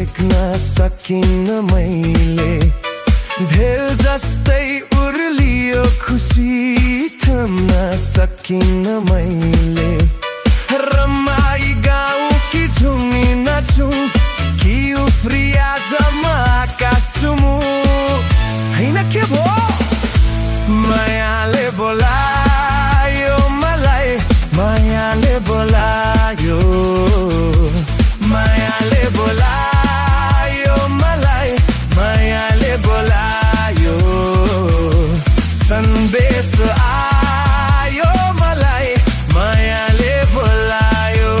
सकिन मैले भेल जस्तै उर्लियो खुसी थम्न सकिन मैले रमाई गाउँ कि झुमी नचुँ कि उफ्रिया जम्मा आकाश चुमु हैन के भो मायाले बोलायो मलाई मायाले बोलायो मायाले बोलायो मलाई मायाले बोलायो सन्देश आयो मलाई मायाले बोलायो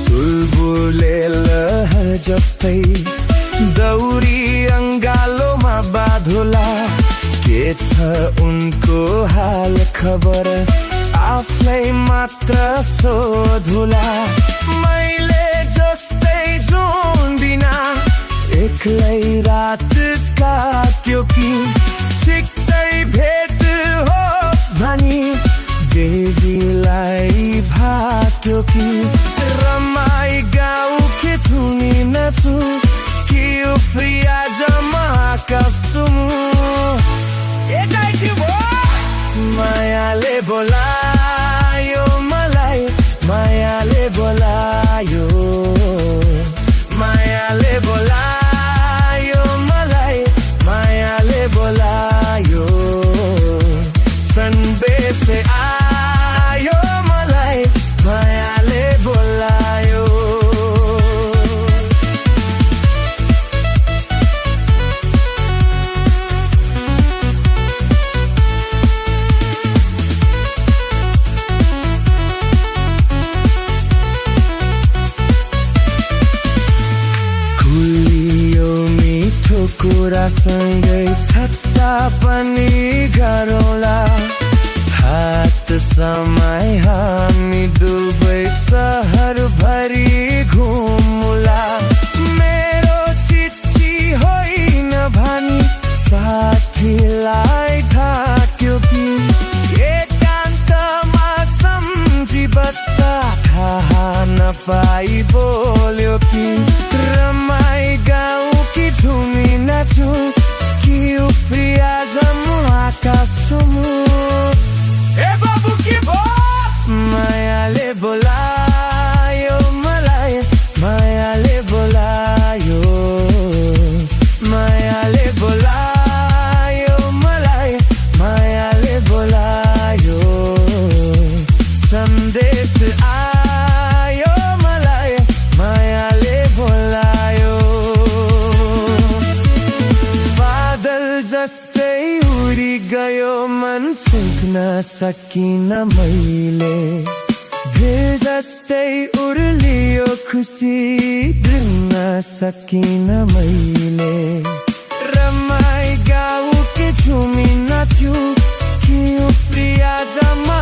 चुलबुले लहर जस्तै दौरी अंगालोमा बाधुला के छ उनको हाल खबर आफै मात्र सोधुला मैले जस्तै जोन्दिना एक्लै रात काट्यो कि छिट्टै भेट होस् भनी देवीलाई भाग्यो कि रमाई गाउँ के झुमी नचु कि उफ्रिया जम्मा आकाश चुमु मायाले बोलायो मलाई मायाले बोलायो मायाले बोलायो मलाई मायाले बोलायो सन्देश आयो मलाई मायाले बोलायो कुरासँगै ठट्टा पनि गरौँला हात समय हामी दुवै सहर भरि घुमुला मेरो चिठी होइन भनी साथीलाई ढाक्यो कि एकान्तमा सम्झी बस्दा थाहा नपाई बोल्यो कि रमाई गाउँ कि झुमी नाचु कि उफ्रिया जम्मू आकाश चुमु ए बाबु के भो मायाले बोलायो मलाई मायाले बोलायो मायाले बोलायो मलाई मायाले बोलायो सन्देश आयो मलाई मायाले बोलायो बादल जस्तै उडी गयो मन छुक्न सकिन मैले भेल जस्तै उर्लियो खुसी ड्रिङ्न सकिन मैले रमाई गाउँ के झुमी नाच्यो कि उफ्रिया जम्मा